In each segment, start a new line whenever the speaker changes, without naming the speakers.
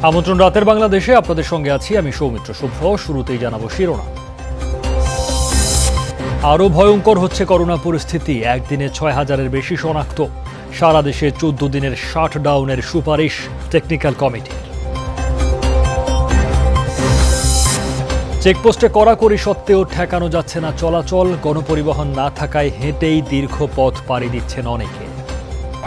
আমন্ত্রণ রাতের বাংলাদেশে আপনাদের সঙ্গে আছি আমি সৌমিত্র শুভ্র। শুরুতেই জানাবো শিরোনাম। আরও ভয়ঙ্কর হচ্ছে করোনা পরিস্থিতি। একদিনে ৬,০০০-এর বেশি শনাক্ত। সারা দেশে ১৪ দিনের শাটডাউনের সুপারিশ টেকনিক্যাল কমিটির। চেকপোস্টে কড়াকড়ি সত্ত্বেও ঠেকানো যাচ্ছে না চলাচল। গণপরিবহন না থাকায় হেঁটেই দীর্ঘ পথ পাড়ি দিচ্ছেন অনেকে।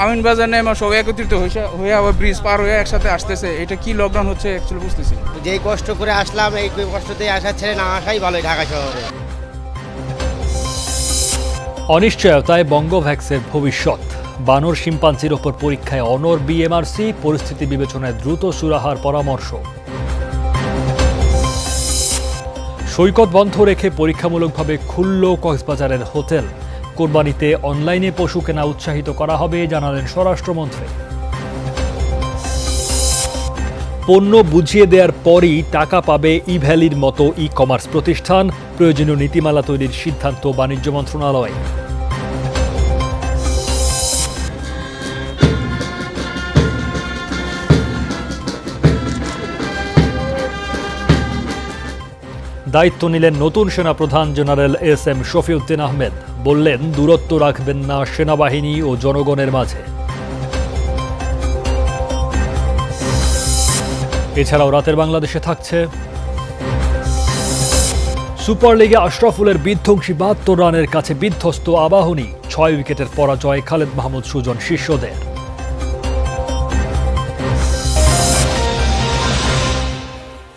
আমিন বাজার নেই আমার সবাই একত্রিত হয়ে আবার ব্রিজ পার হয়ে একসাথে আসতেছে। এটা কি লকডাউন হচ্ছে অ্যাকচুয়ালি বুঝতেছি।
যেই কষ্ট করে আসলাম এই কষ্টতে আসার ছেড়ে না আসাই ভালোই ঢাকা শহরে।
অনিশ্চয়তায় বঙ্গভ্যাক্সের ভবিষ্যৎ। বানর শিম্পাঞ্জির ওপর পরীক্ষায় অনড় বিএমআরসি। পরিস্থিতি বিবেচনায় দ্রুত সুরাহার পরামর্শ। সৈকত বন্ধ রেখে পরীক্ষামূলকভাবে খুলল কক্সবাজারের হোটেল। কোরবানিতে অনলাইনে পশু কেনা উৎসাহিত করা হবে জানালেন স্বরাষ্ট্রমন্ত্রী। পণ্য বুঝিয়ে দেওয়ার পরই টাকা পাবে ই-ভ্যালির মতো ই কমার্স প্রতিষ্ঠান। প্রয়োজনীয় নীতিমালা তৈরির সিদ্ধান্ত বাণিজ্য মন্ত্রণালয়। দায়িত্ব নিলেন নতুন সেনাপ্রধান জেনারেল এস.এম. শফিউদ্দিন আহমেদ। বললেন, দূরত্ব রাখবেন না সেনাবাহিনী ও জনগণের মাঝে। এছাড়াও রাতের বাংলাদেশে থাকছে সুপার লিগে আশরাফুলের বিধ্বংসী ৭২ রানের কাছে বিধ্বস্ত আবাহনী। ৬ উইকেটের পরাজয় খালেদ মাহমুদ সুজন শিষ্যদের।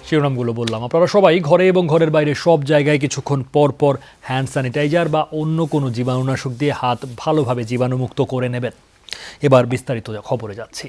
শিরোনামগুলো বললাম। আপনারা সবাই ঘরে এবং ঘরের বাইরে সব জায়গায় কিছুক্ষণ পর পর হ্যান্ড স্যানিটাইজার বা অন্য কোনো জীবাণুনাশক দিয়ে হাত ভালোভাবে জীবাণুমুক্ত করে নেবেন। এবার বিস্তারিত খবরে যাচ্ছি।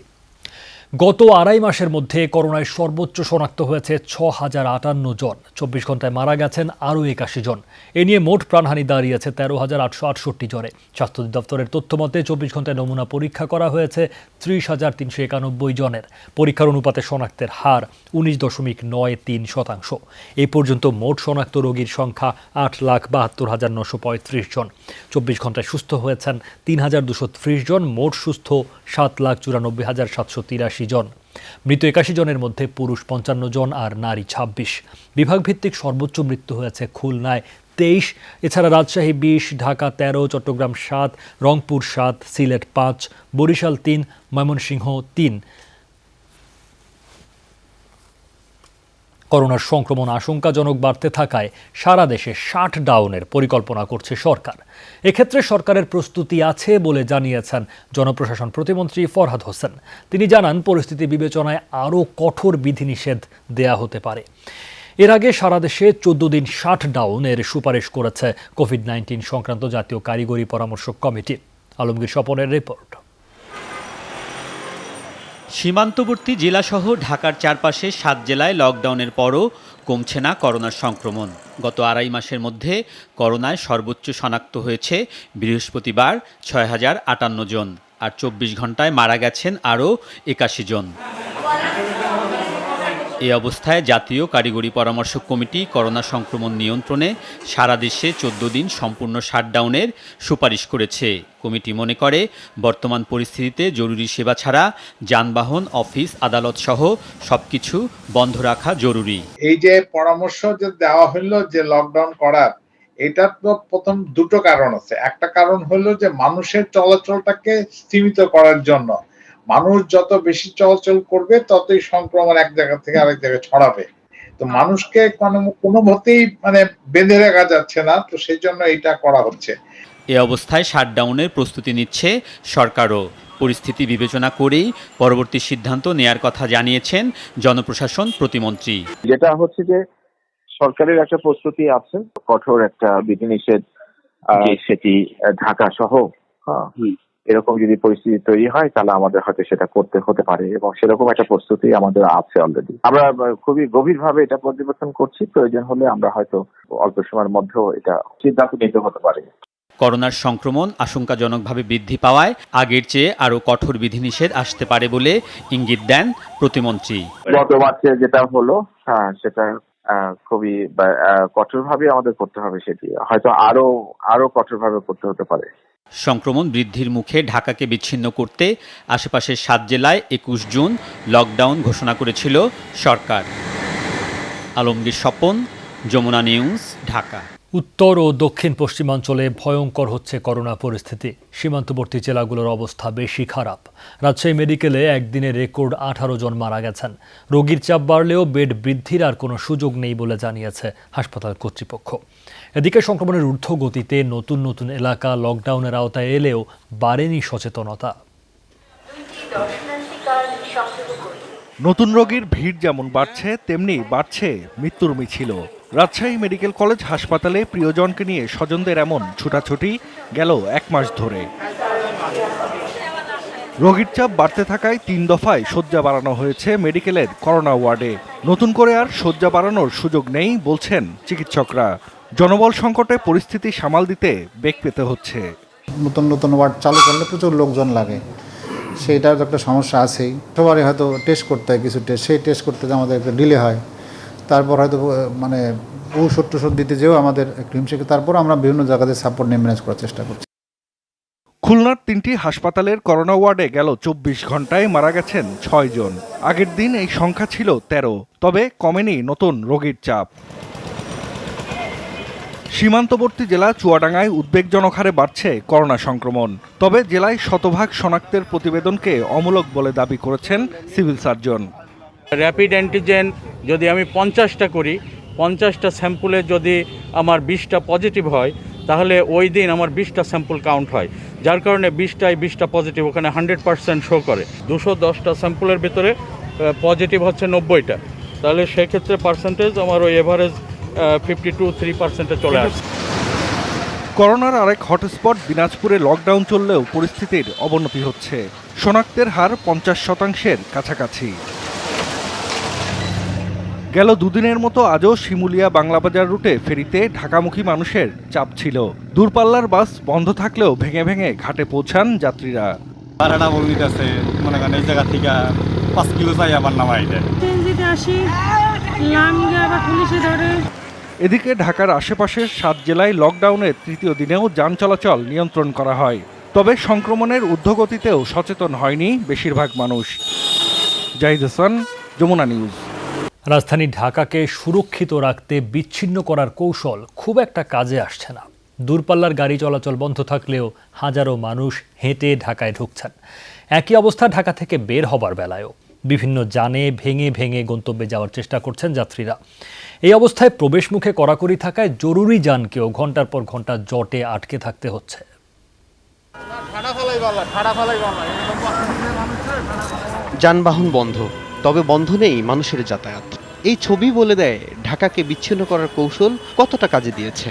গত আড়াই মাসের মধ্যে করোনায় সর্বোচ্চ শনাক্ত হয়েছে ৬,০৫৮ জন। ২৪ ঘন্টায় মারা গেছেন আরও ৮১ জন। এ নিয়ে মোট প্রাণহানি দাঁড়িয়েছে ১৩,৮৬৮ জনে। স্বাস্থ্য দপ্তরের তথ্য মতে ২৪ ঘন্টায় নমুনা পরীক্ষা করা হয়েছে ৩০,৩৯১ জনের। পরীক্ষার অনুপাতে শনাক্তের হার ১৯.৯৩%। এই পর্যন্ত মোট শনাক্ত রোগীর সংখ্যা ৮,৭২,৯৩৫ জন। ২৪ ঘন্টায় সুস্থ হয়েছেন ৩,২৩০ জন। মোট সুস্থ ৭,৯৪,৭৮৩ জন। মৃত ৮১ জনের মধ্যে পুরুষ ৫৫ জন আর নারী ২৬। বিভাগভিত্তিক সর্বোচ্চ মৃত্যু হয়েছে খুলনায় ২৩, এছাড়া রাজশাহী ২০, ঢাকা ১৩, চট্টগ্রাম ৭, রংপুর ৭, সিলেট ৫, বরিশাল ৩, ময়মনসিংহ ৩। করোনার সংক্রমণ আশঙ্কাজনক বাড়তে থাকায় সারা দেশে শাটডাউনের পরিকল্পনা করছে সরকার। এক্ষেত্রে সরকারের প্রস্তুতি আছে বলে জানিয়েছেন জনপ্রশাসন প্রতিমন্ত্রী ফরহাদ হোসেন। তিনি জানান, পরিস্থিতি বিবেচনায় আরও কঠোর বিধিনিষেধ দেয়া হতে পারে। এর আগে সারা দেশে ১৪ দিন শাটডাউনের সুপারিশ করেছে কোভিড-১৯ সংক্রান্ত জাতীয় কারিগরি পরামর্শ কমিটি। আলমগীর স্বপনের রিপোর্ট।
সীমান্তবর্তী জেলাসহ ঢাকার চারপাশে ৭ জেলায় লকডাউনের পরও কমছে না করোনার সংক্রমণ। গত আড়াই মাসের মধ্যে করোনায় সর্বোচ্চ শনাক্ত হয়েছে বৃহস্পতিবার ৬,০৫৮ জন, আর ২৪ ঘন্টায় মারা গেছেন আরও ৮১ জন। এ অবস্থায় জাতীয় কারিগরি পরামর্শ কমিটি করোনা সংক্রমণ নিয়ন্ত্রণে সারা দেশে ১৪ দিন সম্পূর্ণ শাটডাউনের সুপারিশ করেছে। কমিটি মনে করে, বর্তমান পরিস্থিতিতে জরুরি সেবা ছাড়া যানবাহন, অফিস, আদালত সহ সবকিছু বন্ধ রাখা জরুরি।
এই যে পরামর্শ যে দেওয়া হলো যে লকডাউন করার, এটার তো প্রথম দুটো কারণ আছে। একটা কারণ হলো যে মানুষের চলাচলটাকে সীমিত করার জন্য। মানুষ যত বেশি চলাচল করবে ততই সংক্রমণ এক জায়গা থেকে আরেক জায়গায় ছড়াবে। তো মানুষকে কোনোমতেই বেঁধে রাখা যাচ্ছে না, তো সেই জন্য এটা করা হচ্ছে।
এ অবস্থায় শাটডাউনের প্রস্তুতি নিচ্ছে সরকারও। পরিস্থিতি বিবেচনা করেই পরবর্তী সিদ্ধান্ত নেয়ার কথা জানিয়েছেন জনপ্রশাসন প্রতিমন্ত্রী।
যেটা হচ্ছে যে সরকারের একটা প্রস্তুতি আছে, কঠোর একটা বিধিনিষেধ সেটি ঢাকা সহ এরকম যদি পরিস্থিতি তৈরি হয় তাহলে আমাদের হয়তো সেটা করতে হতে পারে, এবং সেরকম একটা প্রস্তুতি আমাদের আছে অলরেডি। আমরা খুবই গভীরভাবে এটা পর্যবেক্ষণ করছি। প্রয়োজন হলে আমরা হয়তো অল্প সময়ের মধ্যেও এটা সিদ্ধান্ত নিতে হতে পারে।
করোনার সংক্রমণ আশঙ্কাজনকভাবে বৃদ্ধি পাওয়ায় আগের চেয়ে আরও কঠোর বিধিনিষেধ আসতে পারে বলে ইঙ্গিত দেন প্রতিমন্ত্রী।
গত মাসে যেটা হলো, সেটা খুবই কঠোরভাবে আমাদের করতে হবে, সেটি হয়তো আরো কঠোরভাবে করতে হতে পারে।
সংক্রমণ বৃদ্ধির মুখে ঢাকাকে বিচ্ছিন্ন করতে আশেপাশের 7 জেলায় 21 জুন লকডাউন ঘোষণা করেছিল সরকার। আলমগীর স্বপন, যমুনা নিউজ, ঢাকা।
উত্তর ও দক্ষিণ পশ্চিমাঞ্চলে ভয়ঙ্কর হচ্ছে করোনা পরিস্থিতি। সীমান্তবর্তী জেলাগুলোর অবস্থা বেশি খারাপ। রাজশাহী মেডিকেলে একদিনে রেকর্ড 18 জন মারা গেছেন। রোগীর চাপ বাড়লেও বেড বৃদ্ধির আর কোনো সুযোগ নেই বলে জানিয়েছে হাসপাতাল কর্তৃপক্ষ। এদিকে সংক্রমণের ঊর্ধ্বগতিতে নতুন নতুন এলাকা লকডাউনের আওতায় এলেও বাড়েনি সচেতনতা।
নতুন রোগীর ভিড় যেমন বাড়ছে তেমনি বাড়ছে মৃত্যুর মিছিল। রাজশাহী মেডিকেল কলেজ হাসপাতালে প্রিয়জনকে নিয়ে স্বজনদের এমন ছুটাছুটি গেল 1 মাস ধরে। রোগীর চাপ বাড়তে থাকায় 3 দফায় শয্যা বাড়ানো হয়েছে মেডিকেলের করোনা ওয়ার্ডে। নতুন করে আর শয্যা বাড়ানোর সুযোগ নেই বলছেন চিকিৎসকরা। জনবল সংকটে পরিস্থিতি সামাল দিতে বেগ পেতে হচ্ছে।
নতুন নতুন ওয়ার্ড চালু করলে প্রচুর লোকজন লাগে, সেইটার একটা সমস্যা আছেই। সবারই হয়তো টেস্ট করতে হয়, কিছু টেস্ট, সেই টেস্ট করতে আমাদের একটা ডিলে হয়। তারপর হয়তো মানে ঔষধ টষধ দিতে যেও আমাদের একটু হিমশিকে। তারপর আমরা বিভিন্ন জায়গাতে সাপোর্ট নিয়ে ম্যানেজ করার চেষ্টা করছি।
খুলনার 3টি হাসপাতালের করোনা ওয়ার্ডে গেল 24 ঘন্টায় মারা গেছেন 6 জন। আগের দিন এই সংখ্যা ছিল 13, তবে কমেনি নতুন রোগীর চাপ। সীমান্তবর্তী জেলা চুয়াডাঙ্গায় উদ্বেগজনক হারে বাড়ছে করোনা সংক্রমণ। তবে জেলায় শতভাগ শনাক্তের প্রতিবেদনকে অমূলক বলে দাবি করেছেন সিভিল সার্জন।
র্যাপিড অ্যান্টিজেন যদি আমি 50টা করি, 50টা স্যাম্পলে যদি আমার 20টা পজিটিভ হয়, তাহলে ওই দিন আমার 20টা স্যাম্পল কাউন্ট হয়, যার কারণে 20টা পজিটিভ ওখানে 100% শো করে। 210টা স্যাম্পলের ভিতরে পজিটিভ হচ্ছে 90টা, তাহলে সেক্ষেত্রে পার্সেন্টেজ আমার ওই এভারেজ 52-3% চলে আসছে।
করোনার আরেক হটস্পট দিনাজপুরে লকডাউন চললেও পরিস্থিতির অবনতি হচ্ছে। শনাক্তের হার 50% কাছাকাছি। গেল দুদিনের মতো আজও শিমুলিয়া বাংলাবাজার রুটে ফেরিতে ঢাকামুখী মানুষের চাপ ছিল। দূরপাল্লার বাস বন্ধ থাকলেও ভেঙে ভেঙে ঘাটে পৌঁছান যাত্রীরা।
ভাড়াটা বমিতে আছে, মনে করেন এই জায়গা থেকে 5 কিলো চাই আবার নামাই দেয়।
এদিকে ঢাকার আশেপাশের 7 জেলায় লকডাউনের 3য় দিনেও যান চলাচল নিয়ন্ত্রণ করা হয়। তবে সংক্রমণের ঊর্ধ্বগতিতেও সচেতন হয়নি বেশিরভাগ মানুষ। জাহিদ হাসান, যমুনা নিউজ।
রাজধানী ঢাকাকে সুরক্ষিত রাখতে বিচ্ছিন্ন করার কৌশল খুব একটা কাজে আসছে না। দূরপাল্লার গাড়ি চলাচল বন্ধ থাকলেও হাজারো মানুষ হেঁটে ঢাকায় ঢুকছেন। একই অবস্থা ঢাকা থেকে বের হবার বেলায়ও। বিভিন্ন যানে ভেঙে ভেঙে গন্তব্যে যাওয়ার চেষ্টা করছেন যাত্রীরা। এই অবস্থায় প্রবেশ মুখে কড়াকড়ি থাকায় জরুরি যানকেও ঘন্টার পর ঘন্টা জটে আটকে থাকতে হচ্ছে।
যানবাহন বন্ধ, তবে বন্ধ নেই মানুষের যাতায়াত। এই ছবি বলে দেয় ঢাকাকে বিচ্ছিন্ন করার কৌশল কতটা কাজে দিয়েছে।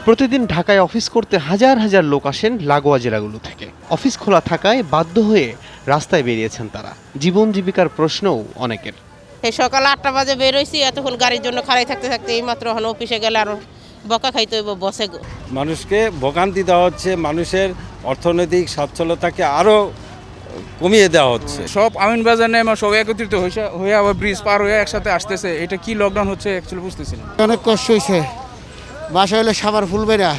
প্রতিদিন ঢাকায় অফিস করতে হাজার হাজার লোক আসেন লাগোয়া জেলাগুলো থেকে। অফিস খোলা থাকায় বাধ্য হয়ে রাস্তায় বেরিয়েছেন তারা। জীবন জীবিকার প্রশ্নও অনেকের।
এই সকাল 8টা বাজে বের হইছি, এতক্ষণ গাড়ির জন্য খাড়াই থাকতে থাকতে এই মাত্র এখন অফিসে গেলে আরো বকা খাইতে হইব বসে।
মানুষকে ভোগান্তি দেওয়া হচ্ছে, মানুষের অর্থনৈতিক সচ্ছলতাকে আরো কমিয়ে দেওয়া হচ্ছে।
সব আমিনবাজার নেমে সব একত্রিত হয়ে আবার ব্রিজ পার হয়ে একসাথে আসতেছে। এটা কি লকডাউন হচ্ছে অ্যাকচুয়ালি বুঝতেছি না।
অনেক কষ্ট হয়েছে। বাসা হলে সাবার ফুলবেরা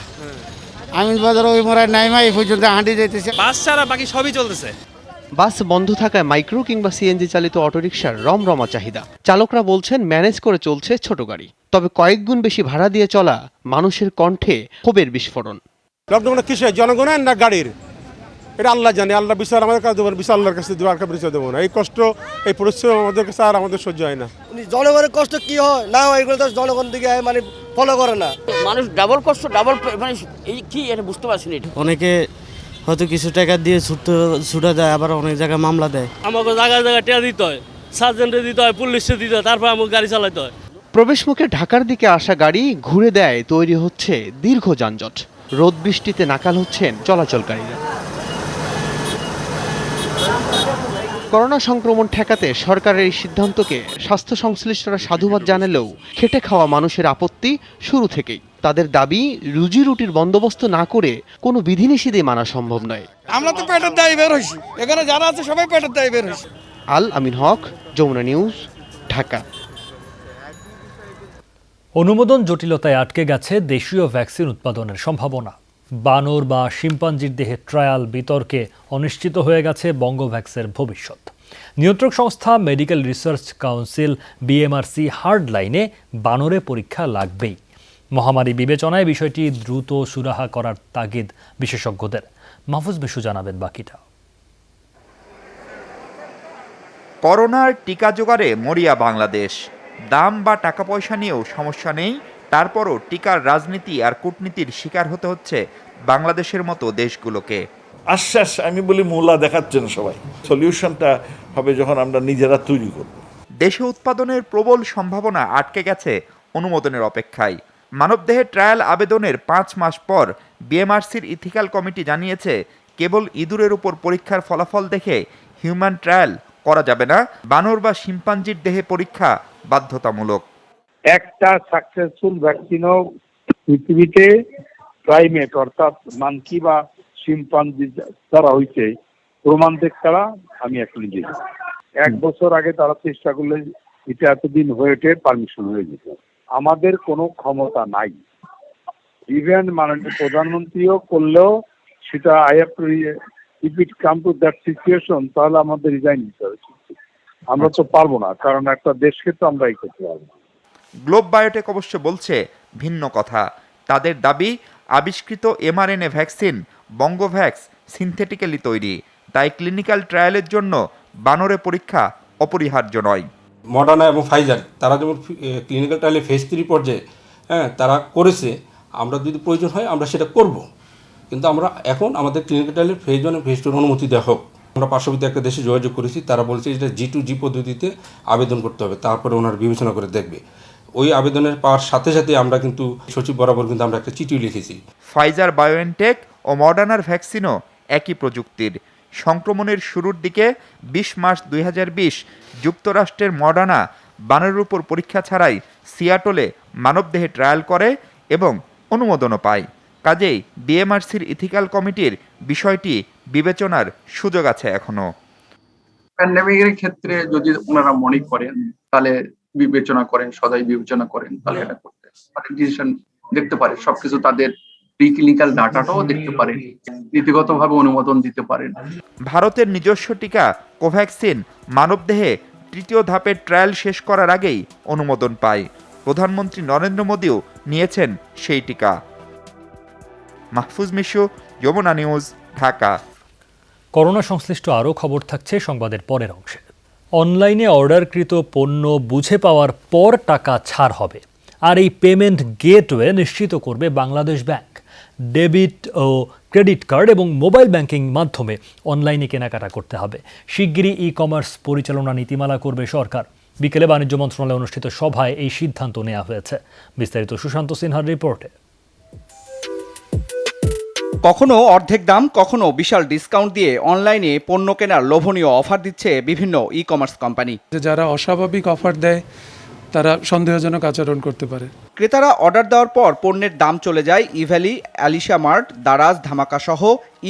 আমিনবাজার ওই মোড়ায় নাইমা এই পর্যন্ত হাঁটি যাইতেছে।
বাস ছাড়া বাকি সবই চলতেছে।
বাস বন্ধ থাকায় মাইক্রো কিংবা সিএনজি চালিত অটোরিকশার রমরমা চাহিদা। চালকরা বলছেন ম্যানেজ করে চলছে ছোট গাড়ি, তবে কয়েক গুণ বেশি ভাড়া দিয়ে চলা মানুষের কণ্ঠে ক্ষোভের বিস্ফোরণ।
লকডাউনটা কিসের, জনগণের না গাড়ির? এটা আল্লাহ জানে। আল্লাহ বিচার আমাদের কাছে দেবেন, বিচার আল্লাহর কাছে দেবো, আর কাছে বিচার দেবো না। এই কষ্ট, এই পরিশ্রম আমাদের কাছে আর আমাদের সহ্য হয় না।
জনগণের কষ্ট কি হয় না হয় এগুলো তো জনগণ দিকে মানে ফলো করে না।
মানুষ ডাবল কষ্ট, ডাবল মানে এই কি এটা বুঝতে পারছি না।
অনেকে হয়তো কিছু টাকা দিয়ে ছুটা যায়, আবার অনেক জায়গায় মামলা দেয়।
আমাকে জায়গায় জায়গায় টেয়া দিতে হয়, সার্জেন্টে দিতে হয়, পুলিশে দিতে হয়, তারপর আমাকে গাড়ি চালাতে হয়।
প্রবেশ মুখে ঢাকার দিকে আসা গাড়ি ঘুরে দেয়, তৈরি হচ্ছে দীর্ঘ যানজট। রোদ বৃষ্টিতে নাকাল হচ্ছেন চলাচলকারীরা। করোনা সংক্রমণ ঠেকাতে সরকারের এই সিদ্ধান্তকে স্বাস্থ্য সংশ্লিষ্টরা সাধুবাদ জানালেও খেটে খাওয়া মানুষের আপত্তি শুরু থেকেই। তাদের দাবি, রুজি রুটির বন্দোবস্ত না করে কোনো বিধিনিষেধই মানা সম্ভব নয়।
আমরা তো পেটের দায় বের হইছি, এখানে যারা আছে সবাই পেটের দায় বের হইছে।
আল আমিন হক, যমুনা নিউজ, ঢাকা।
অনুমোদন জটিলতায় আটকে গেছে দেশীয় ভ্যাকসিন উৎপাদনের সম্ভাবনা। বানর বা শিম্পাঞ্জির দেহে ট্রায়াল বিতর্কে অনিশ্চিত হয়ে গেছে বঙ্গভ্যাক্সের ভবিষ্যৎ। নিয়ন্ত্রক সংস্থা medical research council BMRC hard লাইনে বানরে পরীক্ষা লাগবেই। মহামারী বিবেচনায় বিষয়টি দ্রুত সুরাহা করার তাগিদ বিশেষজ্ঞদের। মাহফুজ বিশু জানাবেন বাকিটা।
করোনার টিকা জোগাড়ে মরিয়া বাংলাদেশ। দাম বা টাকা পয়সা নিয়েও সমস্যা নেই, তারপরও টিকার রাজনীতি আর কূটনীতির শিকার হতে হচ্ছে বাংলাদেশের মতো দেশগুলোকে।
আশ্বাস আমি বলি মোলা দেখাচ্ছেন সবাই, সলিউশনটা হবে যখন আমরা নিজেরা তৈরি করব।
দেশে উৎপাদনের প্রবল সম্ভাবনা আটকে গেছে অনুমোদনের অপেক্ষায়। মানবদেহে ট্রায়াল আবেদনের 5 মাস পর বিএমআরসির ইথিক্যাল কমিটি জানিয়েছে কেবল ইঁদুরের উপর পরীক্ষার ফলাফল দেখে হিউম্যান ট্রায়াল করা যাবে না, বানর বা শিম্পাঞ্জির দেহে পরীক্ষা বাধ্যতামূলক।
একটা সাকসেসফুল ভ্যাকসিনও পৃথিবীতে প্রাইমেট অর্থাৎ মানকি বা শিম্পাঞ্জি দ্বারা হইছে প্রমাণ ছাড়া আমি এখন নিজে 1 বছর আগে তারা চেষ্টা করলে এটা এতদিন হয়ে ওঠে পারমিশন হয়ে যেত। আমাদের কোনো ক্ষমতা নাই, ইভেন মাননীয় প্রধানমন্ত্রীও করলেও সেটা I have to if it come to that situation তাহলে আমাদের রিজাইন দিতে হবে। আমরা তো পারবো না, কারণ একটা দেশকে তো আমরা এই করতে পারবো না।
গ্লোব বায়োটেক অবশ্য বলছে ভিন্ন কথা। তাদের দাবি আবিষ্কৃত এমআরএনএ ভ্যাকসিন বঙ্গভ্যাক্স সিনথেটিক্যালি তৈরি, তাই ক্লিনিক্যাল ট্রায়ালের জন্য বানরে পরীক্ষা অপরিহার্য নয়।
মডার্না এবং ফাইজার তারা যেমন ক্লিনিক্যাল ট্রায়ালে ফেজ 3 পর্যায়ে তারা করেছে, আমরা যদি প্রয়োজন হয় আমরা সেটা করব, কিন্তু আমরা এখন আমাদের ক্লিনিক্যাল ট্রায়ালের ফেজ 1 এবং ফেজ 2 অনুমতি দেওয়া হোক। আমরা পার্শ্ববর্তী একটা দেশে যোগাযোগ করেছি, তারা বলছে এটা G2G পদ্ধতিতে আবেদন করতে হবে, তারপরে ওনারা বিবেচনা করে দেখবে। ওই আবেদনের পাওয়ার সাথে সাথে আমরা কিন্তু সচিব বরাবর কিন্তু আমরা একটা চিঠি লিখেছি।
ফাইজার বায়োএনটেক ও মডার্নার ভ্যাকসিনও একই প্রযুক্তির। সংক্রমণের শুরুর দিকে 20 মার্চ 2020 যুক্তরাষ্ট্রের মডার্না বানরের উপর পরীক্ষা ছাড়াই সিয়াটলে মানবদেহে ট্রায়াল করে এবং অনুমোদনও পায়। কাজেই বিএমআরসির ইথিক্যাল কমিটির বিষয়টি বিবেচনার সুযোগ আছে এখনো।
প্যান্ডেমিকের ক্ষেত্রে যদি ওনারা মনে করেন, তাহলে বিবেচনা করেন, সদাই বিবেচনা করেন, তাহলে এটা করতে পারে, ডিসিশন দেখতে পারে, সবকিছু তাদের প্রিক্লিনিক্যাল ডাটাটাও দেখতে পারেন, নীতিগতভাবে অনুমোদন দিতে পারেন।
ভারতের নিজস্ব টিকা কোভ্যাক্সিন মানবদেহে 3য় ধাপের ট্রায়াল শেষ করার আগেই অনুমোদন পায়। প্রধানমন্ত্রী নরেন্দ্র মোদীও নিয়েছেন সেই টিকা। মাহফুজ মিশু, যমুনা নিউজ, ঢাকা।
করোনা সংশ্লিষ্ট আরও খবর থাকছে সংবাদের পরের অংশে। অনলাইনে অর্ডারকৃত পণ্য বুঝে পাওয়ার পর টাকা ছাড় হবে, আর এই পেমেন্ট গেটওয়ে নিশ্চিত করবে বাংলাদেশ ব্যাংক। ডেবিট ও ক্রেডিট কার্ড এবং মোবাইল ব্যাংকিং মাধ্যমে অনলাইনে কেনাকাটা করতে হবে। শিগগিরই ই কমার্স পরিচালনা নীতিমালা করবে সরকার। বিকেলে বাণিজ্য মন্ত্রণালয়ে অনুষ্ঠিত সভায় এই সিদ্ধান্ত নেওয়া হয়েছে। বিস্তারিত সুশান্ত সিনহার রিপোর্টে।
কখনো অর্ধেক দাম, কখনো বিশাল ডিসকাউন্ট দিয়ে অনলাইনে পণ্য কেনার লোভনীয় অফার দিচ্ছে বিভিন্ন ই কমার্স কোম্পানি।
যারা অস্বাভাবিক অফার দেয় তারা সন্দেহজনক আচরণ করতে পারে।
ক্রেতারা অর্ডার দেওয়ার পর পণ্যের দাম চলে যায় ইভ্যালি, অ্যালিশা মার্ট, দারাজ, ধামাকা সহ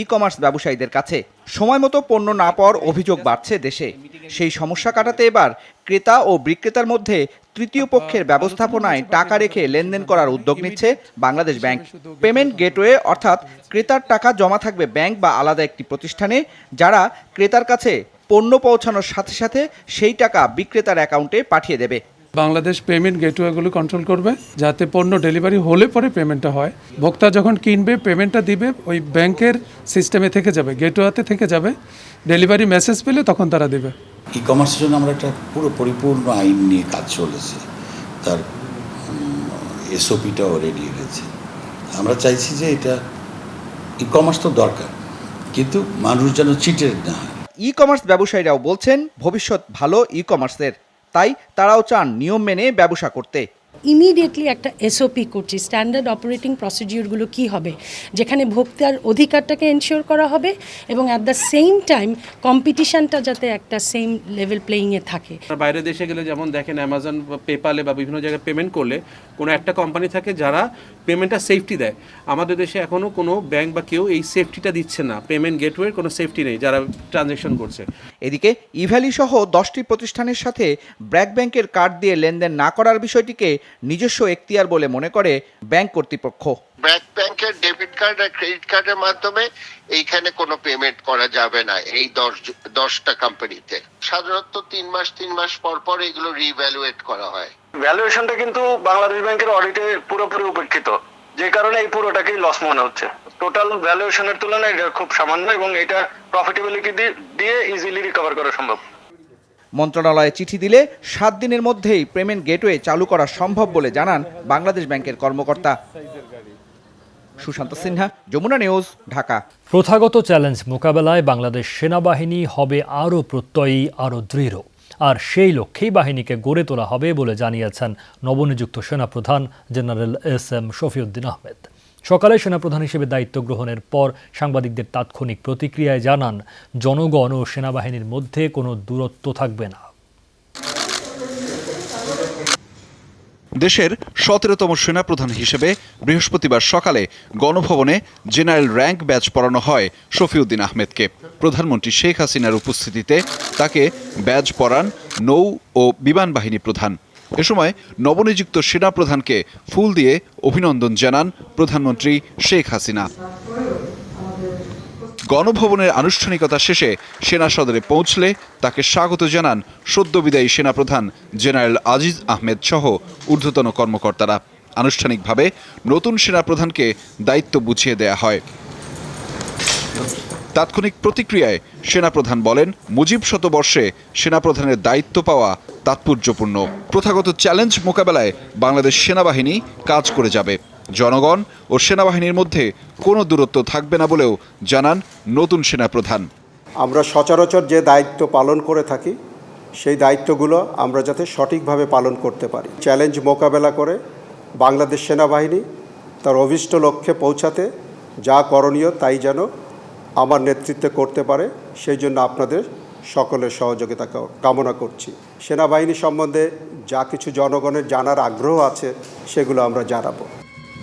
ই কমার্স ব্যবসায়ীদের কাছে। সময় মতো পণ্য না পাওয়ার অভিযোগ বাড়ছে দেশে। সেই সমস্যা কাটাতে এবার ক্রেতা ও বিক্রেতার মধ্যে তৃতীয় পক্ষের ব্যবস্থাপনায় টাকা রেখে লেনদেন করার উদ্যোগ নিচ্ছে বাংলাদেশ ব্যাংক। পেমেন্ট গেটওয়ে অর্থাৎ ক্রেতার টাকা জমা থাকবে ব্যাংক বা আলাদা একটি প্রতিষ্ঠানে, যারা ক্রেতার কাছে পণ্য পৌঁছানোর সাথে সাথে সেই টাকা বিক্রেতার অ্যাকাউন্টে পাঠিয়ে দেবে।
বাংলাদেশ পেমেন্ট গেটওয়েগুলো কন্ট্রোল করবে, যাতে পণ্য ডেলিভারি হলে পরে পেমেন্টটা হয়। ভোক্তা যখন কিনবে পেমেন্টটা দিবে, ওই ব্যাংকের সিস্টেমে থেকে যাবে, গেটওয়েতে থেকে যাবে। ডেলিভারি মেসেজ পেলে তখন তারা দেবে।
ই কমার্সের জন্য আমরা একটা পুরো পরিপূর্ণ আইন নিয়ে কাজ চলেছে, তার এসওপিটাও রেডি হয়েছে। আমরা চাইছি যে এটা ই কমার্স তো দরকার, কিন্তু মানুষ যেন চিটেড না হয়।
ই কমার্স ব্যবসায়ীরাও বলছেন ভবিষ্যৎ ভালো ই কমার্সের, তাই তারাও চান নিয়ম মেনে ব্যবসা করতে।
ইমিডিয়েটলি একটা এসওপি করছি, স্ট্যান্ডার্ড অপারেটিং প্রসিডিউরগুলো কি হবে, যেখানে ভোক্তার অধিকারটাকে এনশিওর করা হবে এবং অ্যাট দ্য সেম টাইম কম্পিটিশনটা যাতে একটা সেম লেভেল প্লেইংয়ে থাকে।
বাইরের দেশে গেলে যেমন দেখেন অ্যামাজন বা পেপালে বা বিভিন্ন জায়গায় পেমেন্ট করলে কোনো একটা কোম্পানি থাকে যারা পেমেন্টটা সেফটি দেয়। আমাদের দেশে এখনও কোনো ব্যাংক বা কেউ এই সেফটিটা দিচ্ছে না, পেমেন্ট গেটওয়ের কোনো সেফটি নেই যারা ট্রানজ্যাকশন করছে।
এদিকে ইভ্যালি সহ 10টি প্রতিষ্ঠানের সাথে ব্র্যাক ব্যাংকের কার্ড দিয়ে লেনদেন না করার বিষয়টিকে নিজস্ব এখতিয়ার বলে মনে করে ব্যাংক কর্তৃপক্ষ।
ব্যাংকের ডেবিট কার্ড আর ক্রেডিট কার্ডের মাধ্যমে এইখানে কোনো পেমেন্ট করা যাবে না এই 10টা কোম্পানিতে। সাধারণত 3 মাস পর এগুলো রিভ্যালুয়েট করা হয়।
ভ্যালুয়েশনটা কিন্তু বাংলাদেশ ব্যাংকের অডিটে পুরোপুরি উপেক্ষিত, যে কারণে এই পুরোটাকেই লস মনে হচ্ছে। টোটাল ভ্যালুয়েশনের তুলনায় এটা খুব সামান্য এবং এটা প্রফিটেবিলিটি দিয়ে ইজিলি রিকভার করা সম্ভব।
মন্ত্রণালয়ে চিঠি দিলে 7 দিনের মধ্যেই পেমেন্ট গেটওয়ে চালু করা সম্ভব বলে জানান বাংলাদেশ ব্যাংকের কর্মকর্তা। সুশান্ত সিনহা, যমুনা নিউজ, ঢাকা।
প্রথাগত চ্যালেঞ্জ মোকাবেলায় বাংলাদেশ সেনাবাহিনী হবে আরও প্রত্যয়ী, আরও দৃঢ়। আর সেই লক্ষ্যেই বাহিনীকে গড়ে তোলা হবে বলে জানিয়েছেন নবনিযুক্ত সেনাপ্রধান জেনারেল SM শফিউদ্দিন আহমেদ। সকালে সেনাপ্রধান হিসেবে দায়িত্ব গ্রহণের পর সাংবাদিকদের তাৎক্ষণিক প্রতিক্রিয়ায় জানান, জনগণ ও সেনাবাহিনীর মধ্যে কোনো দূরত্ব থাকবে না।
দেশের 17তম সেনাপ্রধান হিসেবে বৃহস্পতিবার সকালে গণভবনে জেনারেল র্যাঙ্ক ব্যাজ পরানো হয় শফিউদ্দিন আহমেদকে। প্রধানমন্ত্রী শেখ হাসিনার উপস্থিতিতে তাকে ব্যাজ পরান নৌ ও বিমান বাহিনী প্রধান। এ সময় নবনিযুক্ত সেনাপ্রধানকে ফুল দিয়ে অভিনন্দন জানান প্রধানমন্ত্রী শেখ হাসিনা। গণভবনের আনুষ্ঠানিকতা শেষে সেনা সদরে পৌঁছলে তাকে স্বাগত জানান সদ্যবিদায়ী সেনাপ্রধান জেনারেল আজিজ আহমেদ সহ ঊর্ধ্বতন কর্মকর্তারা। আনুষ্ঠানিকভাবে নতুন সেনাপ্রধানকে দায়িত্ব বুঝিয়ে দেয়া হয়। তাৎক্ষণিক প্রতিক্রিয়ায় সেনাপ্রধান বলেন, মুজিব শতবর্ষে সেনাপ্রধানের দায়িত্ব পাওয়া তাৎপর্যপূর্ণ। প্রথাগত চ্যালেঞ্জ মোকাবেলায় বাংলাদেশ সেনাবাহিনী কাজ করে যাবে। জনগণ ও সেনাবাহিনীর মধ্যে কোনো দূরত্ব থাকবে না বলেও জানান নতুন সেনাপ্রধান।
আমরা সচরাচর যে দায়িত্ব পালন করে থাকি সেই দায়িত্বগুলো আমরা যাতে সঠিকভাবে পালন করতে পারি। চ্যালেঞ্জ মোকাবেলা করে বাংলাদেশ সেনাবাহিনী তার অভীষ্ট লক্ষ্যে পৌঁছাতে যা করণীয় তাই যেন আমার নেতৃত্বে করতে পারে, সেই জন্য আপনাদের সকলের সহযোগিতা কামনা করছি। সেনাবাহিনী সম্বন্ধে যা কিছু জনগণের জানার আগ্রহ আছে সেগুলো আমরা জানাবো।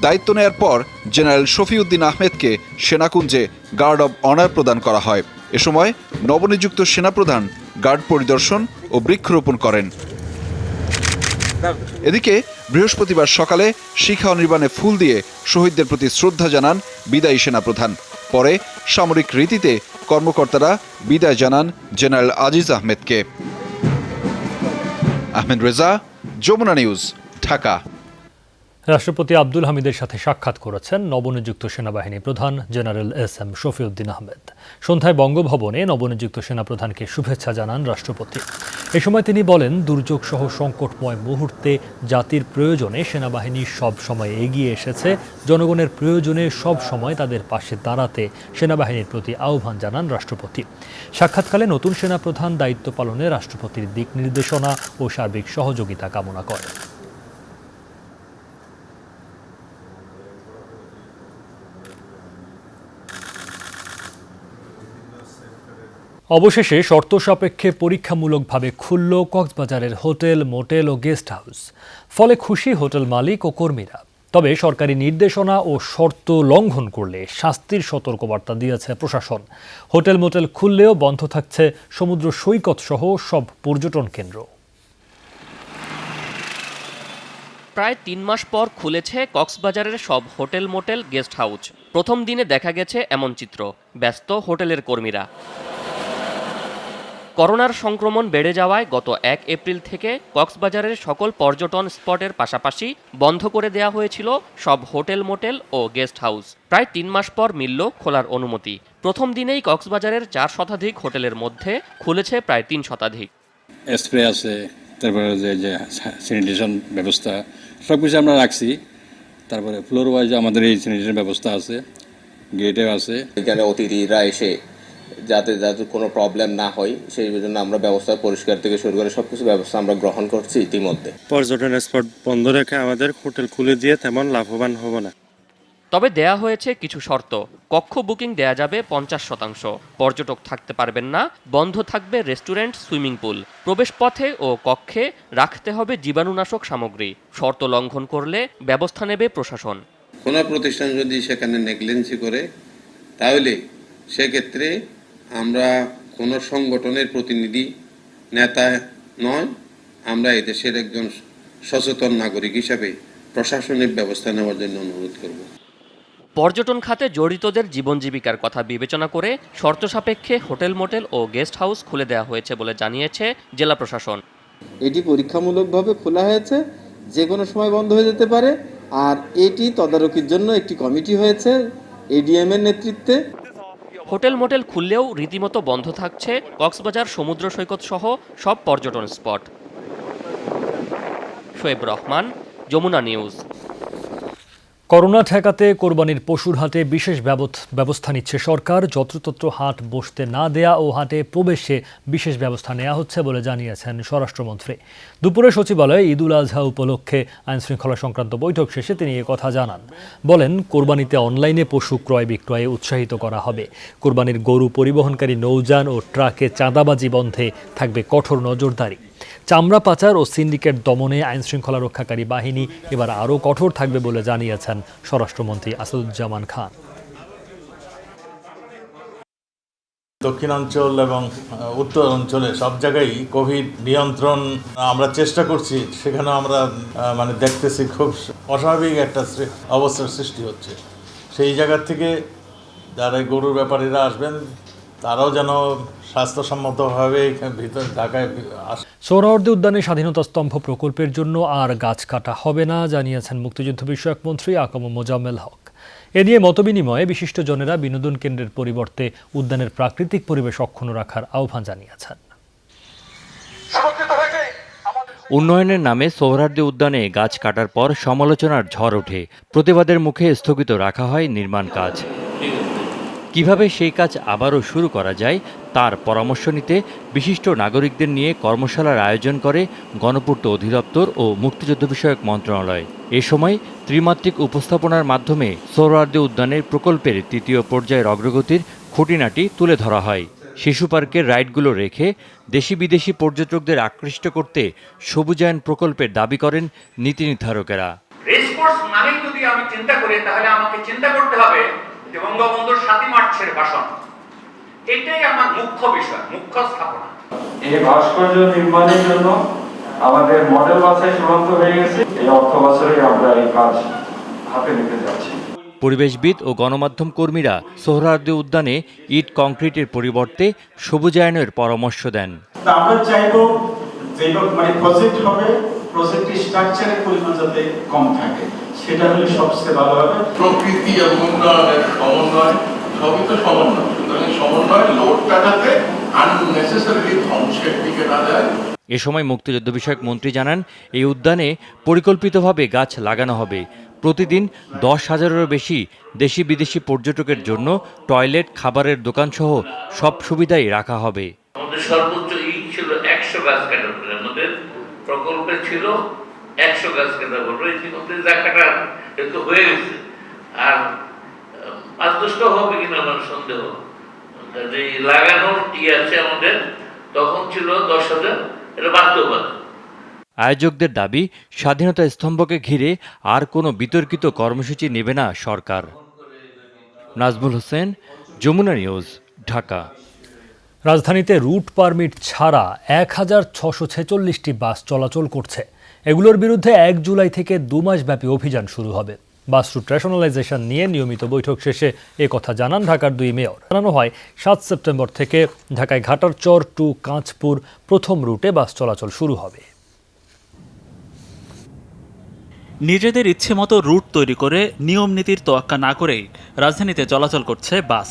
দায়িত্ব নেয়ার পর জেনারেল শফিউদ্দিন আহমেদকে সেনাকুঞ্জে গার্ড অব অনার প্রদান করা হয়। এ সময় নবনিযুক্ত সেনাপ্রধান গার্ড পরিদর্শন ও বৃক্ষরোপণ করেন। এদিকে বৃহস্পতিবার সকালে শিখা অনির্বাণে ফুল দিয়ে শহীদদের প্রতি শ্রদ্ধা জানান বিদায়ী সেনাপ্রধান। পরে সামরিক রীতিতে কর্মকর্তারা বিদায় জানান জেনারেল আজিজ আহমেদকে। আহমেদ রেজা, যমুনা নিউজ, ঢাকা।
রাষ্ট্রপতি আব্দুল হামিদের সাথে সাক্ষাৎ করেছেন নবনিযুক্ত সেনাবাহিনী প্রধান জেনারেল SM শফিউদ্দিন আহমেদ। সন্ধ্যায় বঙ্গভবনে নবনিযুক্ত সেনাপ্রধানকে শুভেচ্ছা জানান রাষ্ট্রপতি। এ সময় তিনি বলেন, দুর্যোগ সহ সংকটময় মুহূর্তে জাতির প্রয়োজনে সেনাবাহিনী সব সময় এগিয়ে এসেছে। জনগণের প্রয়োজনে সব সময় তাদের পাশে দাঁড়াতে সেনাবাহিনীর প্রতি আহ্বান জানান রাষ্ট্রপতি। সাক্ষাৎকালে নতুন সেনাপ্রধান দায়িত্ব পালনে রাষ্ট্রপতির দিক নির্দেশনা ও সার্বিক সহযোগিতা কামনা করেন। অবশেষে শর্ত সাপেক্ষে পরীক্ষামূলকভাবে খুলল কক্সবাজারের হোটেল, মোটেল ও গেস্ট হাউস। ফলে খুশি হোটেল মালিক ও কর্মীরা। তবে সরকারি নির্দেশনা ও শর্ত লঙ্ঘন করলে শাস্তির সতর্কবার্তা দিয়েছে প্রশাসন। হোটেল, মোটেল খুললেও বন্ধ থাকছে সমুদ্র সৈকত সহ সব পর্যটন কেন্দ্র।
প্রায় 3 মাস পর খুলেছে কক্সবাজারের সব হোটেল, মোটেল, গেস্ট হাউস। প্রথম দিনে দেখা গেছে এমন চিত্র, ব্যস্ত হোটেলের কর্মীরা। করোনার সংক্রমণ বেড়ে যাওয়ায় গত 1 এপ্রিল থেকে কক্সবাজারের সকল পর্যটন স্পটের পাশাপাশি বন্ধ করে দেওয়া হয়েছিল সব হোটেল, মোটেল ও গেস্ট হাউস। প্রায় 3 মাস পর মিলল খোলার অনুমতি। প্রথম দিনেই কক্সবাজারের 4 শতাধিক হোটেলের মধ্যে খুলেছে প্রায় 3 শতাধিক।
স্প্রে আছে, তারপরে যে স্যানিটেশন ব্যবস্থা সব কিছু আমরা রাখছি। তারপরে ফ্লোর ওয়াইজ আমাদের এই স্যানিটেশন ব্যবস্থা আছে, গেটেও আছে।
এখানে অতিথিরা এসে যাতে কোনো প্রবলেম না হয় সেই জন্য আমরা ব্যবস্থা পরিষ্কার থেকে শুরু করে সবকিছু ব্যবস্থা আমরা গ্রহণ করছি ইতিমধ্যে।
পর্যটন স্পট বন্ধ রেখে আমাদের হোটেল খুলে দিয়ে তেমন লাভবান হব না।
তবে দেয়া হয়েছে কিছু শর্ত। কক্ষ বুকিং দেয়া যাবে 50%, পর্যটক থাকতে পারবেন না, বন্ধ থাকবে রেস্টুরেন্ট, সুইমিং পুল, প্রবেশপথে ও কক্ষে রাখতে হবে জীবাণুনাশক সামগ্রী। শর্ত লঙ্ঘন করলে ব্যবস্থা নেবে প্রশাসন।
কোনো প্রতিষ্ঠান যদি সেখানে নেগলেন্সি করে তাহলে সেক্ষেত্রে আমরা কোনো সংগঠনের প্রতিনিধি, নেতা নয়, আমরা এদেশের একজন
সচেতন নাগরিক হিসাবে প্রশাসনিক ব্যবস্থা নেওয়ার জন্য অনুরোধ করব।
পর্যটন খাতে জড়িতদের জীবন জীবিকার কথা বিবেচনা করে শর্ত সাপেক্ষে হোটেল মোটেল ও গেস্ট হাউস খুলে দেওয়া হয়েছে বলে জানিয়েছে জেলা প্রশাসন।
এটি পরীক্ষামূলকভাবে খোলা হয়েছে, যে কোনো সময় বন্ধ হয়ে যেতে পারে। আর এটি তদারকির জন্য একটি কমিটি হয়েছে এডিএম এর নেতৃত্বে।
হোটেল মোটেল খুললেও রীতিমতো বন্ধ থাকছে কক্সবাজার সমুদ্র সৈকত সহ সব পর্যটন spot. Shoaib Rahman, Jamuna news.
Corona ঠেকাতে কোরবানির পশুর হাটে বিশেষ ব্যবস্থা নিচ্ছে সরকার। যত্রতত্র হাট বসতে না দেয়া ও হাটে প্রবেশে বিশেষ ব্যবস্থা নেওয়া হচ্ছে বলে জানিয়েছেন স্বরাষ্ট্রমন্ত্রী। দুপুরে সচিবালয়ে ঈদুল আজহা উপলক্ষে আইনশৃঙ্খলা সংক্রান্ত বৈঠক শেষে তিনি কথা জানান। বলেন, কোরবানিতে অনলাইনে পশু ক্রয় বিক্রয়ে উৎসাহিত করা হবে। কোরবানির গরু পরিবহনকারী নৌযান ও ট্রাকে চাঁদাবাজি বন্ধে থাকবে কঠোর নজরদারি। চামড়া পাচার ও সিন্ডিকেট দমনে আইনশৃঙ্খলা রক্ষাকারী বাহিনী এবার আরও কঠোর থাকবে বলে জানিয়েছেন স্বরাষ্ট্রমন্ত্রী আসাদুজ্জামান খান।
দক্ষিণাঞ্চল এবং উত্তর অঞ্চলে সব জায়গায় কোভিড নিয়ন্ত্রণ আমরা চেষ্টা করছি, সেখানে আমরা দেখতেছি খুব অস্বাভাবিক একটা অবস্থার সৃষ্টি হচ্ছে। সেই জায়গা থেকে যারা গরুর ব্যাপারীরা আসবেন তারাও যেন স্বাস্থ্যসম্মতভাবে ভিতরে ঢাকায় আসে।
সোহরাওয়ার্দী উদ্যানে স্বাধীনতা স্তম্ভ প্রকল্পের জন্য আর গাছ কাটা হবে না জানিয়েছেন মুক্তিযুদ্ধ বিষয়ক মন্ত্রী আকম মোজাম্মেল হক। এ নিয়ে মতবিনিময়ে বিশিষ্টজনেরা বিনোদন কেন্দ্রের পরিবর্তে উদ্যানের প্রাকৃতিক পরিবেশ অক্ষুণ্ণ রাখার আহ্বান জানিয়েছেন।
উন্নয়নের নামে সোহরাওয়ার্দী উদ্যানে গাছ কাটার পর সমালোচনার ঝড় ওঠে। প্রতিবাদের মুখে স্থগিত রাখা হয় নির্মাণ কাজ। কিভাবে সেই কাজ আবারও শুরু করা যায় তার পরামর্শ নিতে বিশিষ্ট নাগরিকদের নিয়ে কর্মশালার আয়োজন করে গণপূর্ত অধিদপ্তর ও মুক্তিযুদ্ধ বিষয়ক মন্ত্রণালয়। এ সময় ত্রিমাত্রিক উপস্থাপনার মাধ্যমে সোহরাওয়ার্দী উদ্যানের প্রকল্পের তৃতীয় পর্যায়ের অগ্রগতির খুঁটিনাটি তুলে ধরা হয়। শিশু পার্কের রাইডগুলো রেখে দেশি বিদেশি পর্যটকদের আকৃষ্ট করতে সবুজায়ন প্রকল্পের দাবি করেন নীতি নির্ধারকেরা।
রেসকোর্স মানে যদি আমি চিন্তা করি তাহলে আমাকে চিন্তা করতে হবে যে বঙ্গবন্ধুর 7 মার্চের ভাষণ, এটাই আমার মুখ্য বিষয়, মুখ্য স্থাপনা।
এই ভাস্কর্য নির্মাণের জন্য আমাদের মডেল বাছাই চূড়ান্ত হয়ে গেছে। এই অর্থ বছরে আমরা এই কাজ হাতে নিতে যাচ্ছি।
পরিবেশবিদ ও গণমাধ্যম কর্মীরা সোহরাওয়ার্দী উদ্যানে ইট কংক্রিটের পরিবর্তে সবুজায়নের পরামর্শ দেন।
আমরা চাইবো যে প্রজেক্ট হবে, প্রজেক্টের স্ট্রাকচারের পরিমাণ যাতে কম থাকে, সেটা হলে সবচেয়ে ভালো হবে।
প্রকৃতি এবং উন্নয়নের সমন্বয়, সবই তো সমন্বয়। সুতরাং সমন্বয় লোড কাটাতে আননেসেসারি ধ্বংসের দিকে না যায়।
এ সময় মুক্তিযুদ্ধ বিষয়ক মন্ত্রী জানান, এই উদ্যানে পরিকল্পিতভাবে গাছ লাগানো হবে। প্রতিদিন 10,000-এরও বেশি দেশি বিদেশি পর্যটকের জন্য টয়লেট, খাবারের দোকান সহ সব সুবিধাই রাখা হবে।
আমাদের সর্বোচ্চ ছিল 100 গাছ কাটা, আমাদের প্রকল্পে ছিল 100 গাছ কাটা বলবো। ইতিমধ্যে যা কাটা একটু হয়ে গেছে, আর 5-10টা হবে কিনা আমার সন্দেহ। যে লাগানোর আছে আমাদের, তখন ছিল 10,000, এটা বাস্তবায়ন।
আয়োজকদের দাবি, স্বাধীনতা স্তম্ভকে ঘিরে আর কোনো বিতর্কিত কর্মসূচি নেবে না সরকার। নাজমুল হোসেন, যমুনা নিউজ, ঢাকা।
রাজধানীতে রুট পারমিট ছাড়া 1,646টি বাস চলাচল করছে। এগুলোর বিরুদ্ধে 1 জুলাই থেকে 2 মাসব্যাপী অভিযান শুরু হবে। বাস রুট রেশনালাইজেশন নিয়ে নিয়মিত বৈঠক শেষে কথা জানান ঢাকার 2 মেয়র। জানানো হয় 7 সেপ্টেম্বর থেকে ঢাকায় ঘাটারচর টু কাঁচপুর প্রথম রুটে বাস চলাচল শুরু হবে।
নিজেদের ইচ্ছে মতো রুট তৈরি করে নিয়ম নীতির তোয়াক্কা না করেই রাজধানীতে চলাচল করছে বাস,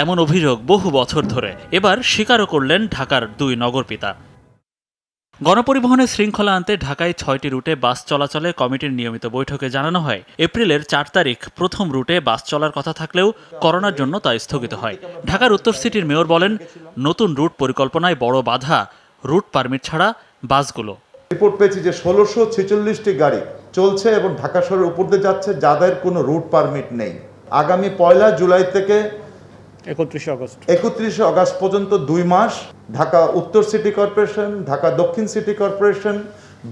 এমন অভিযোগ বহু বছর ধরে। এবার স্বীকারও করলেন ঢাকার 2 নগরপিতা। গণপরিবহনের শৃঙ্খলা আনতে ঢাকায় 6টি রুটে বাস চলাচলে কমিটির নিয়মিত বৈঠকে জানানো হয়, এপ্রিলের 4 তারিখ প্রথম রুটে বাস চলার কথা থাকলেও করোনার জন্য তা স্থগিত হয়। ঢাকার উত্তর সিটির মেয়র বলেন, নতুন রুট পরিকল্পনায় বড় বাধা রুট পারমিট ছাড়া বাসগুলো।
রিপোর্ট পেয়েছি যে 1646টি গাড়ি চলছে এবং ঢাকা শহরের উপর দিয়ে যাচ্ছে, যাদের কোনো রুট পারমিট নেই। আগামী 1 জুলাই থেকে 31 আগস্ট পর্যন্ত 2 মাস ঢাকা উত্তর সিটি কর্পোরেশন, ঢাকা দক্ষিণ সিটি কর্পোরেশন,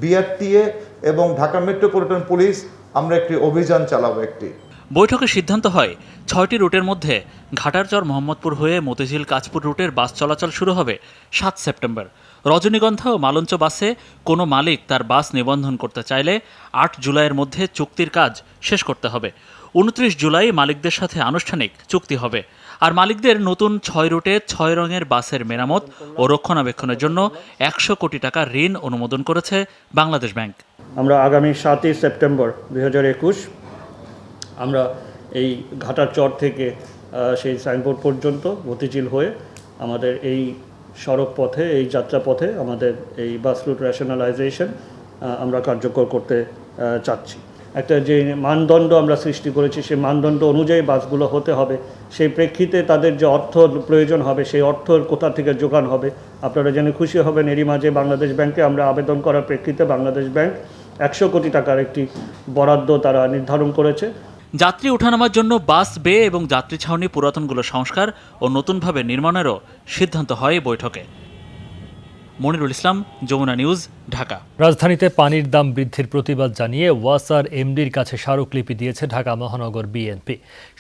বিআরটিএ এবং ঢাকা মেট্রোপলিটন পুলিশ আমরা একটি অভিযান চালাবো।
বৈঠকে সিদ্ধান্ত হয় 6টি রুটের মধ্যে ঘাটারচর মোহাম্মদপুর হয়ে মতিঝিল কাঁচপুর রুটের বাস চলাচল শুরু হবে 7 সেপ্টেম্বর। রজনীগন্ধা ও মালঞ্চ বাসে কোনো মালিক তার বাস নিবন্ধন করতে চাইলে ৮ জুলাইয়ের মধ্যে চুক্তির কাজ শেষ করতে হবে। ২৯ জুলাই মালিকদের সাথে আনুষ্ঠানিক চুক্তি হবে। আর মালিকদের নতুন ৬ রুটে ৬ রঙের বাসের মেরামত ও রক্ষণাবেক্ষণের জন্য ১০০ কোটি টাকা ঋণ অনুমোদন করেছে বাংলাদেশ ব্যাংক।
আমরা আগামী ৭ই সেপ্টেম্বর ২০২১ আমরা এই ঘাটার চর থেকে সেই সাইনবোর্ড পর্যন্ত গতিশীল হয়ে আমাদের এই সড়ক পথে, এই যাত্রাপথে আমাদের এই বাস রুট রেশনালাইজেশন আমরা কার্যকর করতে চাচ্ছি। একটা যে মানদণ্ড আমরা সৃষ্টি করেছি, সেই মানদণ্ড অনুযায়ী বাসগুলো হতে হবে। সেই প্রেক্ষিতে তাদের যে অর্থ প্রয়োজন হবে, সেই অর্থের কোথা থেকে যোগান হবে আপনারা জেনে খুশি হবেন। এরই মাঝে বাংলাদেশ ব্যাংকে আমরা আবেদন করার প্রেক্ষিতে বাংলাদেশ ব্যাংক ১০০ কোটি টাকার একটি বরাদ্দ তারা নির্ধারণ করেছে।
যাত্রী ওঠানামার জন্য বাস বে এবং যাত্রী ছাউনি পুরাতনগুলো সংস্কার ও নতুনভাবে নির্মাণেরও সিদ্ধান্ত হয় বৈঠকে। মনিরুল ইসলাম, যমুনা নিউজ, ঢাকা।
রাজধানীতে পানির দাম বৃদ্ধির প্রতিবাদ জানিয়ে ওয়াসার এমডির কাছে স্মারকলিপি দিয়েছে ঢাকা মহানগর বিএনপি।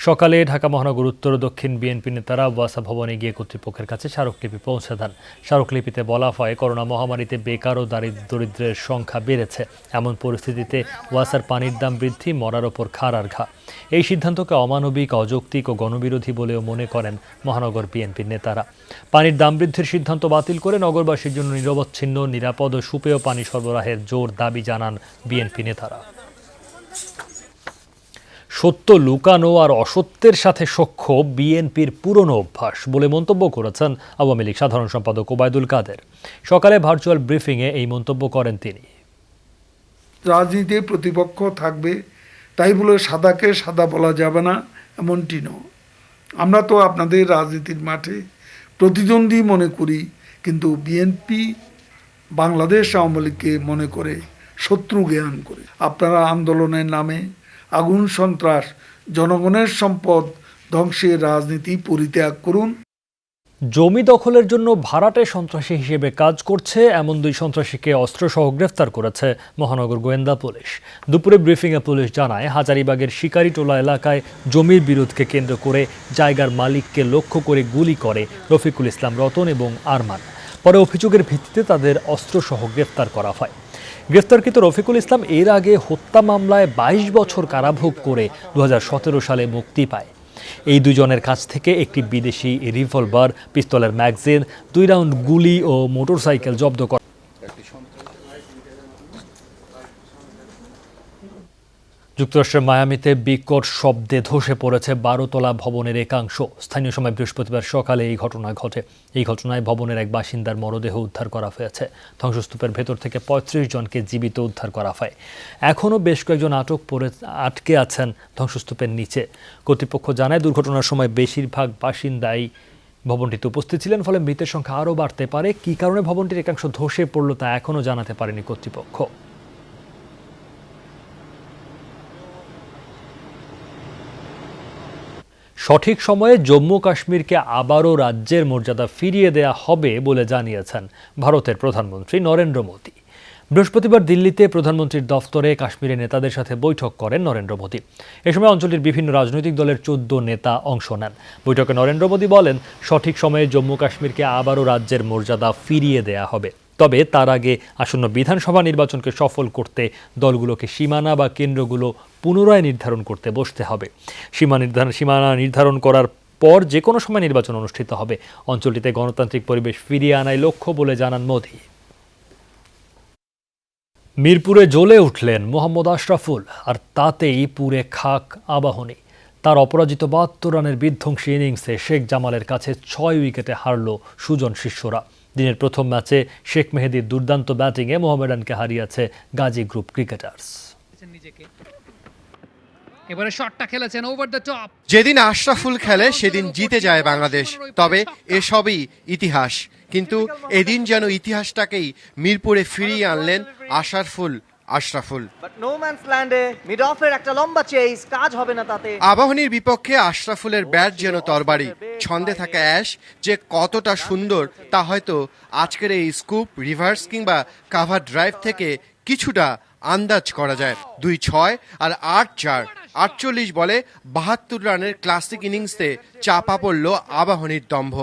সকালে ঢাকা মহানগর উত্তর ও দক্ষিণ বিএনপি নেতারা ওয়াসা ভবনে গিয়ে কর্তৃপক্ষের কাছে স্মারকলিপি পৌঁছে দেন। স্মারকলিপিতে বলা হয়, করোনা মহামারীতে বেকার ও দরিদ্রের সংখ্যা বেড়েছে। এমন পরিস্থিতিতে ওয়াসার পানির দাম বৃদ্ধি মরার ওপর খাড়ার ঘা। এই সিদ্ধান্তকে অমানবিক, অযৌক্তিক ও গণবিরোধী বলেও মনে করেন মহানগর বিএনপির নেতারা। পানির দাম বৃদ্ধির সিদ্ধান্ত বাতিল করে নগরবাসীর জন্য নিরবচ্ছিন্ন, নিরাপদ ও সুপেয় পানি সরবরাহের জোর দাবি জানান বিএনপি নেতারা। সত্য লুকানো আর অসত্যের সাথে সখ্য বিএনপির পুরনো অভ্যাস বলে মন্তব্য করেছেন আওয়ামী লীগ সাধারণ সম্পাদক ওবায়দুল কাদের। সকালে ভার্চুয়াল ব্রিফিংয়ে এই মন্তব্য করেন তিনি।
রাজনীতির প্রতিপক্ষ থাকবে তাই বলে সাদাকে সাদা বলা যাবে না, এমনটি নয়। আমরা তো আপনাদের রাজনীতির মাঠে প্রতিদ্বন্দ্বী মনে করি, কিন্তু বিএনপি বাংলাদেশ আওয়ামী লীগকে মনে করে শত্রু জ্ঞান করে। আপনারা আন্দোলনের নামে আগুন, সন্ত্রাস, জনগণের সম্পদ ধ্বংসের রাজনীতি পরিত্যাগ করুন।
জমি দখলের জন্য ভাড়াটে সন্ত্রাসী হিসেবে কাজ করছে এমন 2 সন্ত্রাসীকে অস্ত্রসহ গ্রেফতার করেছে মহানগর গোয়েন্দা পুলিশ। দুপুরে ব্রিফিংয়ে পুলিশ জানায়, হাজারীবাগের শিকারিটোলা এলাকায় জমির বিরোধকে কেন্দ্র করে জায়গার মালিককে লক্ষ্য করে গুলি করে রফিকুল ইসলাম রতন এবং আরমান। পরে অভিযোগের ভিত্তিতে তাদের অস্ত্রসহ গ্রেফতার করা হয়। গ্রেফতারকৃত রফিকুল ইসলাম এর আগে হত্যা মামলায় 22 বছর কারাভোগ করে 2017 সালে মুক্তি পায়। এই 2 জনের কাছ থেকে একটি বিদেশি রিভলভার, পিস্তলের ম্যাগাজিন, 2 রাউন্ড গুলি ও মোটরসাইকেল জব্দ করা। যুক্তরাষ্ট্রের মায়ামিতে বিকট শব্দে ধসে পড়েছে 12তলা ভবনের একাংশ। স্থানীয় সময় বৃহস্পতিবার সকালে এই ঘটনা ঘটে। এই ঘটনায় ভবনের এক বাসিন্দার মরদেহ উদ্ধার করা হয়েছে। ধ্বংসস্তূপের ভেতর থেকে 35 জনকে জীবিত উদ্ধার করা হয়। এখনও বেশ কয়েকজন আটকে আছেন ধ্বংসস্তূপের নিচে। কর্তৃপক্ষ জানায়, দুর্ঘটনার সময় বেশিরভাগ বাসিন্দাই ভবনটিতে উপস্থিত ছিলেন, ফলে মৃতের সংখ্যা আরও বাড়তে পারে। কী কারণে ভবনটির একাংশ ধসে পড়ল তা এখনও জানাতে পারেনি কর্তৃপক্ষ। সঠিক সময়ে জম্মু কাশ্মীরকে আবারও রাজ্যের মর্যাদা ফিরিয়ে দেয়া হবে বলে জানিয়েছেন ভারতের প্রধানমন্ত্রী নরেন্দ্র মোদী। বৃহস্পতিবার দিল্লিতে প্রধানমন্ত্রীর দফতরে কাশ্মীরের নেতাদের সাথে বৈঠক করেন নরেন্দ্র মোদী। এ সময় অঞ্চলটির বিভিন্ন রাজনৈতিক দলের 14 নেতা অংশ নেন। বৈঠকে নরেন্দ্র মোদী বলেন, সঠিক সময়ে জম্মু কাশ্মীরকে আবারও রাজ্যের মর্যাদা ফিরিয়ে দেয়া হবে। তবে তার আগে আসন্ন বিধানসভা নির্বাচনকে সফল করতে দলগুলোকে সীমানা বা কেন্দ্রগুলো পুনরায় নির্ধারণ করতে বসতে হবে। সীমানা নির্ধারণ করার পর যে কোনো সময় নির্বাচন অনুষ্ঠিত হবে। অঞ্চলটিতে গণতান্ত্রিক পরিবেশ ফিরিয়ে আনাই লক্ষ্য বলে জানান মোদী। মিরপুরে জ্বলে উঠলেন মোহাম্মদ আশরাফুল, আর তাতেই পুরে খাক আবাহনী। তার অপরাজিত 72 রানের বিধ্বংসী ইনিংসে শেখ জামালের কাছে 6 উইকেটে হারল সুজন শিষ্যরা। দিনের প্রথম ম্যাচে শেখ মেহেদীর দুর্দান্ত ব্যাটিংয়ে মোহামেডানকে হারিয়েছে গাজী গ্রুপ ক্রিকেটার্স।
এবারে শটটা খেলেছেন ওভার দ্য টপ।
যেদিন আশরাফুল খেলে সেদিন জিতে যায় বাংলাদেশ। তবে এসবই ইতিহাস, কিন্তু এদিন যেন ইতিহাসটাকেই মিরপুরে ফিরিয়ে আনলেন আশরাফুল। আবাহনীর বিপক্ষে আশরাফুলের ব্যাট যেন তরবারি। ছন্দে থাকা অ্যাশ যে কতটা সুন্দর তা হয়তো আজকের এই স্কুপ, রিভার্স কিংবা কাভার ড্রাইভ থেকে কিছুটা আন্দাজ করা যায়। 2-6 আর 8-4, 48 বলে 72 রানের ক্লাসিক ইনিংসে চাপা পড়ল আবাহনীর দম্ভ।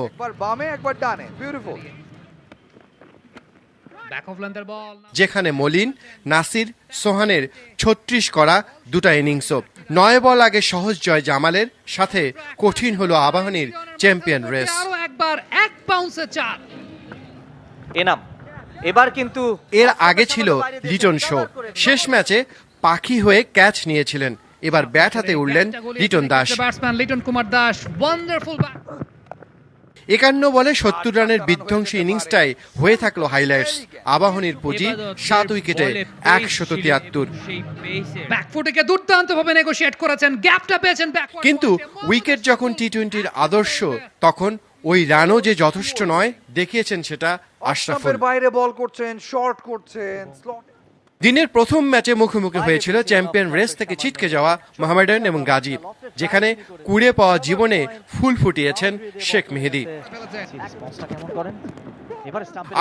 ব্যাক অফ লেন্থের বল,
যেখানে মলিন, নাসির, সোহানের 36 করা দুটা ইনিংসও। 9 বল আগে সহজ জয় জামালের, সাথে কঠিন হলো আবাহনীর চ্যাম্পিয়ন রেস।
আরো একবার এক বাউন্সে 4।
এনাম এবার কিন্তু
এর আগে ছিল লিটন শো, শেষ ম্যাচে পাখি হয়ে ক্যাচ নিয়েছিলেন। এবার ব্যাট হাতে উঠলেন Liton Das.
Batsman Liton Kumar Das wonderful bat.
51 বলে 70 রানের বিধ্বংসী ইনিংসটাই হয়ে থাকলো হাইলাইটস। আবাহনীর পুঁজি 7 উইকেটে 173।
ব্যাকফুটে দুর্দান্তভাবে নেগোশিয়েট করেছেন, গ্যাপটা পেয়েছেন ব্যাকওয়ার্ড।
কিন্তু উইকেট যখন টি-20-র আদর্শ, তখন ওই রানও যে যথেষ্ট নয়, দেখিয়েছেন সেটা আশরাফুল।
বাইরে বল করছেন, শর্ট করছেন।
দিনের প্রথম ম্যাচে মুখোমুখি হয়েছিল চ্যাম্পিয়ন রেস থেকে ছিটকে যাওয়া মোহামেডান এবং গাজী, যেখানে কুড়ে পাওয়া জীবনে ফুল ফুটিয়েছেন শেখ মেহেদী।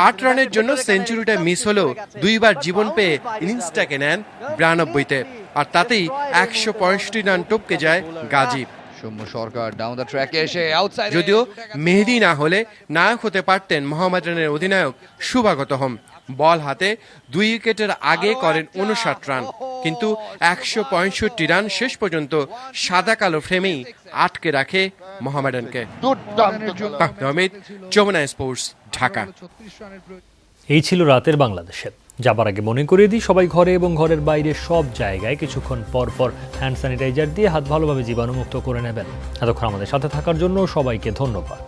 8 রানের জন্য সেঞ্চুরিটা মিস হলেও 2 বার জীবন পেয়ে ইনিংসটাকে নেন 92-তে, আর তাতেই 165 রান টপকে যায় গাজী। যদিও মেহেদী না হলে নায়ক হতে পারতেন মোহামেডানের অধিনায়ক শুভাগত হোম। বল হাতে 2 উইকেটের আগে করেন 59 রান, কিন্তু 165 রান শেষ পর্যন্ত সাদা কালো ফ্রেমেই আটকে রাখে মোহামেডানকে। যমুনা স্পোর্টস, ঢাকা।
এই ছিল রাতের বাংলাদেশে। যাবার আগে মনে করিয়ে দিই, সবাই ঘরে এবং ঘরের বাইরে সব জায়গায় কিছুক্ষণ পর পর হ্যান্ড স্যানিটাইজার দিয়ে হাত ভালোভাবে জীবাণুমুক্ত করে নেবেন। এতক্ষণ আমাদের সাথে থাকার জন্য সবাইকে ধন্যবাদ।